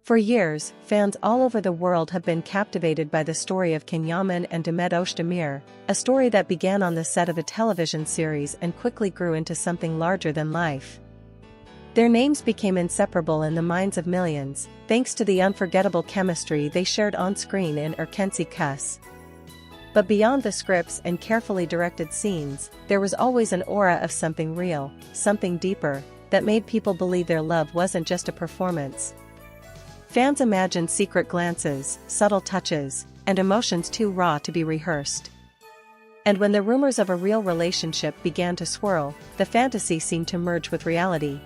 For years, fans all over the world have been captivated by the story of Can Yaman and Demet Özdemir, a story that began on the set of a television series and quickly grew into something larger than life. Their names became inseparable in the minds of millions, thanks to the unforgettable chemistry they shared on-screen in Erkenci Kus. But beyond the scripts and carefully directed scenes, there was always an aura of something real, something deeper, that made people believe their love wasn't just a performance. Fans imagined secret glances, subtle touches, and emotions too raw to be rehearsed. And when the rumors of a real relationship began to swirl, the fantasy seemed to merge with reality.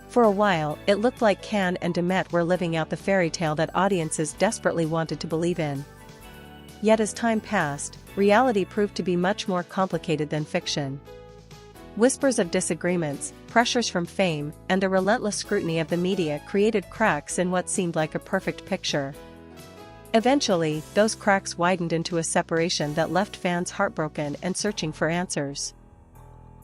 For a while, it looked like Can and Demet were living out the fairy tale that audiences desperately wanted to believe in. Yet as time passed, reality proved to be much more complicated than fiction. Whispers of disagreements, pressures from fame, and the relentless scrutiny of the media created cracks in what seemed like a perfect picture. Eventually, those cracks widened into a separation that left fans heartbroken and searching for answers.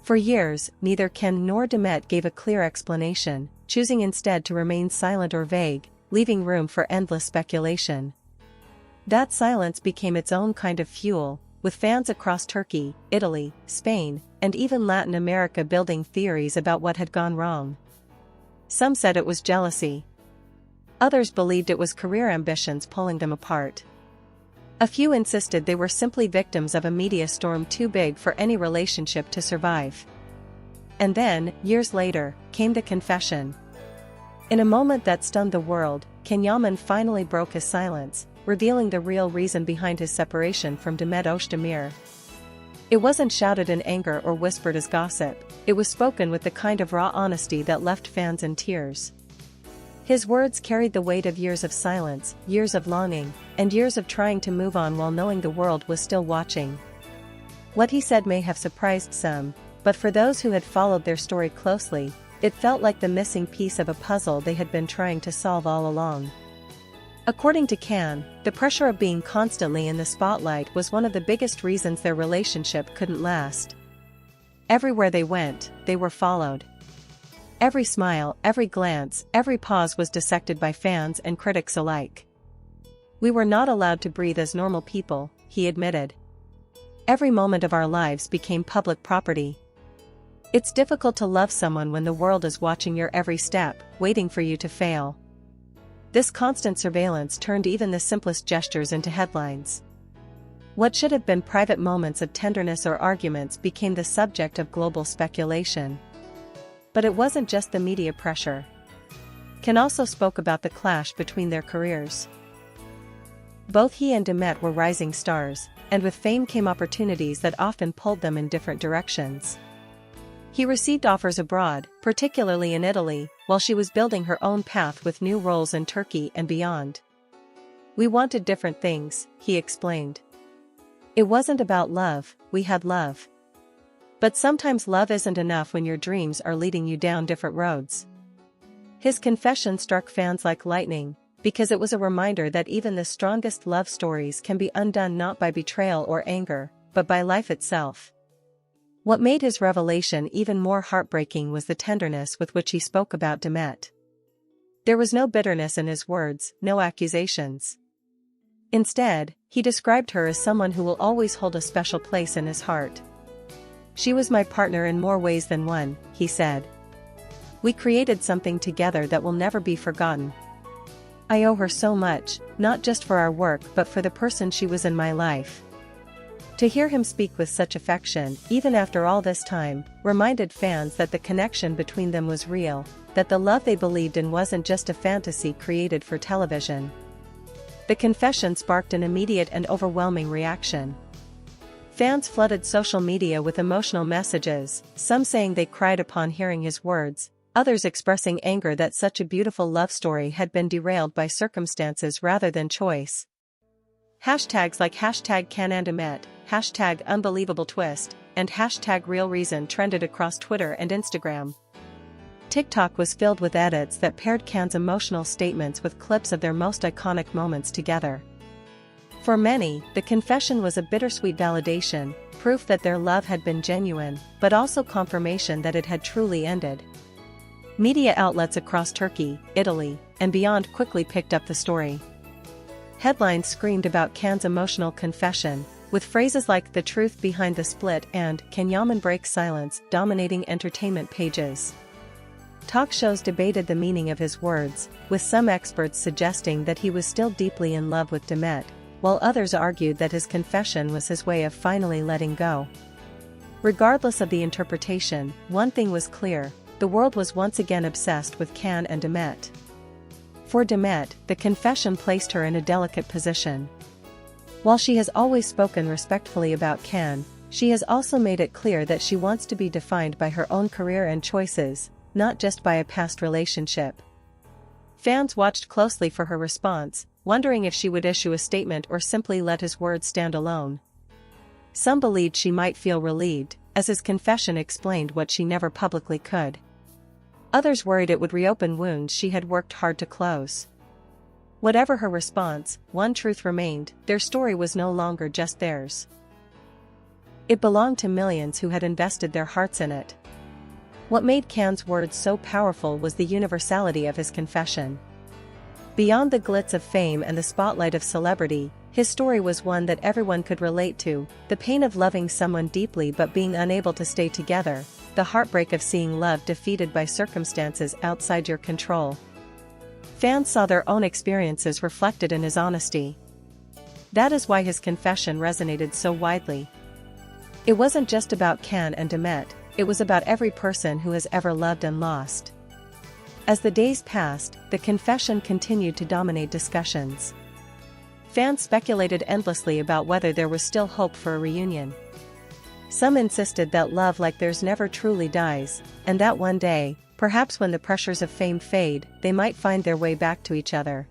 For years, neither Can nor Demet gave a clear explanation, choosing instead to remain silent or vague, leaving room for endless speculation. That silence became its own kind of fuel, with fans across Turkey, Italy, Spain, and even Latin America building theories about what had gone wrong. Some said it was jealousy. Others believed it was career ambitions pulling them apart. A few insisted they were simply victims of a media storm too big for any relationship to survive. And then, years later, came the confession. In a moment that stunned the world, Can Yaman finally broke his silence, revealing the real reason behind his separation from Demet Özdemir. It wasn't shouted in anger or whispered as gossip, it was spoken with the kind of raw honesty that left fans in tears. His words carried the weight of years of silence, years of longing, and years of trying to move on while knowing the world was still watching. What he said may have surprised some, but for those who had followed their story closely, it felt like the missing piece of a puzzle they had been trying to solve all along. According to Can, the pressure of being constantly in the spotlight was one of the biggest reasons their relationship couldn't last. Everywhere they went, they were followed. Every smile, every glance, every pause was dissected by fans and critics alike. "We were not allowed to breathe as normal people," he admitted. "Every moment of our lives became public property." It's difficult to love someone when the world is watching your every step, waiting for you to fail. This constant surveillance turned even the simplest gestures into headlines. What should have been private moments of tenderness or arguments became the subject of global speculation. But it wasn't just the media pressure. Can also spoke about the clash between their careers. Both he and Demet were rising stars, and with fame came opportunities that often pulled them in different directions. He received offers abroad, particularly in Italy, while she was building her own path with new roles in Turkey and beyond. "We wanted different things," he explained. "It wasn't about love, we had love. But sometimes love isn't enough when your dreams are leading you down different roads." His confession struck fans like lightning, because it was a reminder that even the strongest love stories can be undone not by betrayal or anger, but by life itself. What made his revelation even more heartbreaking was the tenderness with which he spoke about Demet. There was no bitterness in his words, no accusations. Instead, he described her as someone who will always hold a special place in his heart. "She was my partner in more ways than one," he said. "We created something together that will never be forgotten. I owe her so much, not just for our work but for the person she was in my life." To hear him speak with such affection, even after all this time, reminded fans that the connection between them was real, that the love they believed in wasn't just a fantasy created for television. The confession sparked an immediate and overwhelming reaction. Fans flooded social media with emotional messages, some saying they cried upon hearing his words, others expressing anger that such a beautiful love story had been derailed by circumstances rather than choice. Hashtags like #CanYamanDemet, #UnbelievableTwist, and #RealReason trended across Twitter and Instagram. TikTok was filled with edits that paired Can's emotional statements with clips of their most iconic moments together. For many, the confession was a bittersweet validation, proof that their love had been genuine, but also confirmation that it had truly ended. Media outlets across Turkey, Italy, and beyond quickly picked up the story. Headlines screamed about Can's emotional confession, with phrases like "the truth behind the split" and "Can Yaman break silence" dominating entertainment pages. Talk shows debated the meaning of his words, with some experts suggesting that he was still deeply in love with Demet, while others argued that his confession was his way of finally letting go. Regardless of the interpretation, one thing was clear: the world was once again obsessed with Can and Demet. For Demet, the confession placed her in a delicate position. While she has always spoken respectfully about Can, she has also made it clear that she wants to be defined by her own career and choices, not just by a past relationship. Fans watched closely for her response, wondering if she would issue a statement or simply let his words stand alone. Some believed she might feel relieved, as his confession explained what she never publicly could. Others worried it would reopen wounds she had worked hard to close. Whatever her response, one truth remained: their story was no longer just theirs. It belonged to millions who had invested their hearts in it. What made Can's words so powerful was the universality of his confession. Beyond the glitz of fame and the spotlight of celebrity, his story was one that everyone could relate to: the pain of loving someone deeply but being unable to stay together, the heartbreak of seeing love defeated by circumstances outside your control. Fans saw their own experiences reflected in his honesty. That is why his confession resonated so widely. It wasn't just about Can and Demet, it was about every person who has ever loved and lost. As the days passed, the confession continued to dominate discussions. Fans speculated endlessly about whether there was still hope for a reunion. Some insisted that love like theirs never truly dies, and that one day, perhaps when the pressures of fame fade, they might find their way back to each other.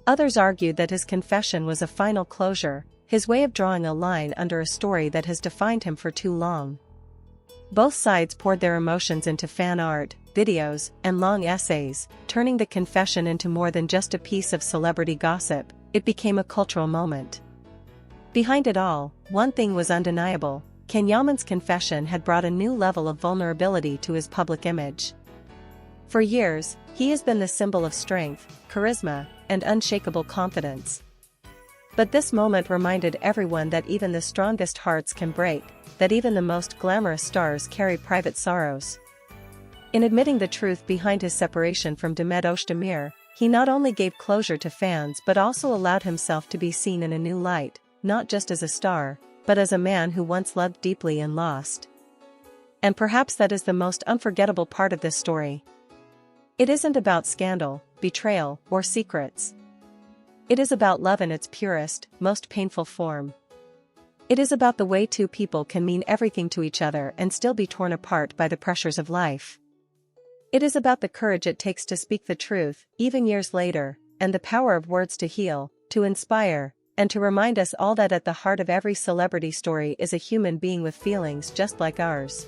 Others argued that his confession was a final closure, his way of drawing a line under a story that has defined him for too long. Both sides poured their emotions into fan art, videos, and long essays, turning the confession into more than just a piece of celebrity gossip. It became a cultural moment. Behind it all, one thing was undeniable: Can Yaman's confession had brought a new level of vulnerability to his public image. For years, he has been the symbol of strength, charisma, and unshakable confidence. But this moment reminded everyone that even the strongest hearts can break, that even the most glamorous stars carry private sorrows. In admitting the truth behind his separation from Demet Özdemir, he not only gave closure to fans but also allowed himself to be seen in a new light, not just as a star, but as a man who once loved deeply and lost. And perhaps that is the most unforgettable part of this story. It isn't about scandal, betrayal, or secrets. It is about love in its purest, most painful form. It is about the way two people can mean everything to each other and still be torn apart by the pressures of life. It is about the courage it takes to speak the truth, even years later, and the power of words to heal, to inspire, and to remind us all that at the heart of every celebrity story is a human being with feelings just like ours.